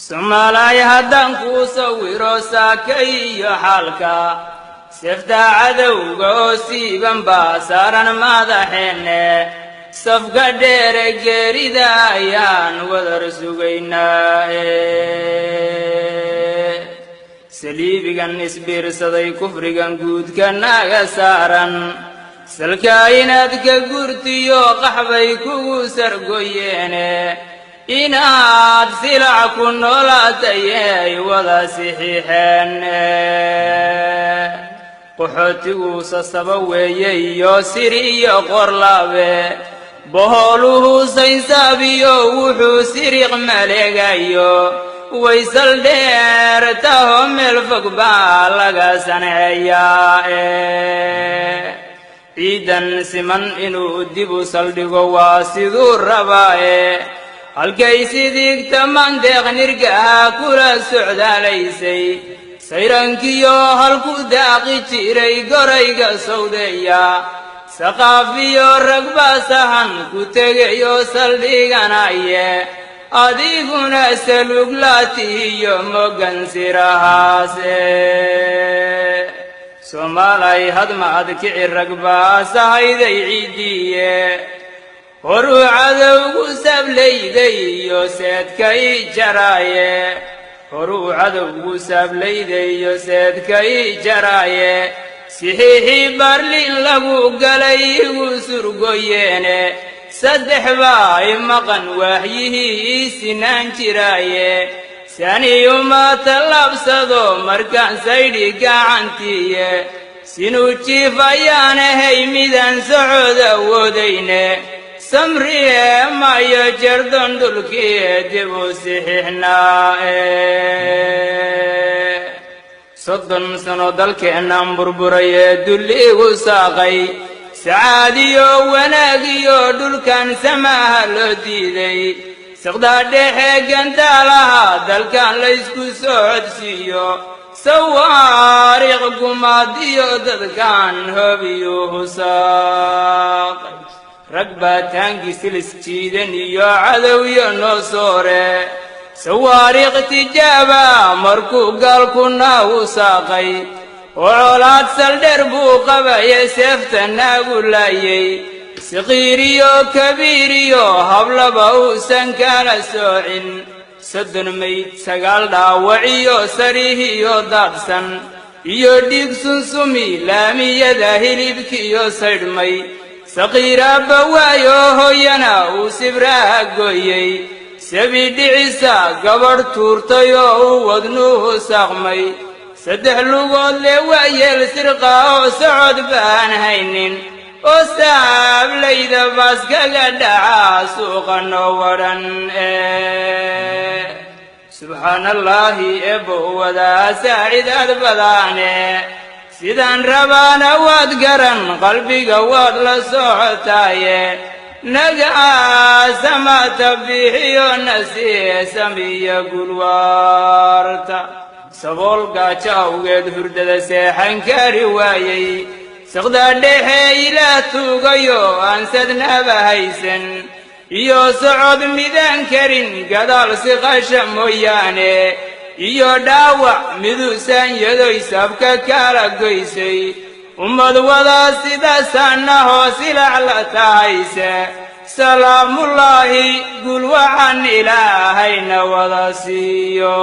Somalay haddaan kuu sawiro saakay xaalka safta cadowga oo siiban baa saaran madaxeenne safka dheere geerida ayaan wadar sugaynaa saliibigan isbiirsaday kufrigan guudka naga saaran salka inaad ka gurtiyo qaxbay kugu sargoyeene inaad silac ku noolaatay wada sixiixeen qaxootigu sasaba weeye iyo siri iyo qorlaabe boholuhu saysaabiyo wuxuu siriq maleegayo waysal dheer taho meel fog baa laga saneeyaa ciidan siman inuu dib u saldhigo waa siduu rabaaye halkay sidigta mandeeq nirgaha kula socdaalaysay sayrankiyo halku daaqi jiray gorayga sawdeeya saqaafiyo ragba sahan ku tegayo saldhiganaye adiguna saluglaatiyo mogan sirahaase Somalay hadma adkici ragba sahayday ciidiye horu cadowgu sablayday iyo seedkay jaraaye horu cadowgu sablayday iyo seedkay jaraaye sixiixii barlin lagu galay igu surgoyeene saddex baa maqan waaxyihii sinaan jiraaye saniyuma tallaabsado markaan saydhi gacantiiye sinuu jiif ayaan ahay midaan socod awoodayne samriye mayo jerdon dhulkii dib u sixiixnaa soddon sano dalkeennan burburayee dulliigu saaqay sacaadiyo wanaagiyo dhulkan samaha loo diiday siqdaa dhexe gantaalaha dalkan laysku socodsiiyo sawaariiq gumaadiyo dadkan hobiyuhu saaqay rag baa taangi silis jiidan iyo cadowyo noo soore sawaariiq tijaaba markuu gaalku naagu saaqay oo colaad saldheer buu qabaye seefta naagu laayay siqiiriyo kabiiriyo hablaba uusan kala soocin soddon mayd sagaal dhaawaciyo sarihiyo daadsan iyo dhiig sunsumi laamiyada hilibkiyo saydhmay saqiiraabba waayo hooyana uu sibraha gooyey sabi dhicisa gabadh tuurtay oo uu wadnuhu saaqmay saddex lugood le waayeel sirqa oo socod baan haynin oo saablayda baaskaga dhaca suuqa noo wadhan subxaanallaahi eebbo wadaa saacidaad badaane sidaan rabaana waad garan qalbiga waad la socotaaye nagaasamaata bixiyo nasiisamiyo gulwaarta sabool gaajo awgeed hurdada seexan kari waayey siqdaa dhexe ilaah tuugayo aan sadnaba haysan iyo socod midaan karin gadaal siqasha mooyaane iyo dhaawac miduusan yadoy sabka kala goysay ummad wadaa sidaasaannahoo silac la tahayse salaamullaahi gul waxaan ilaahayna wada siiyo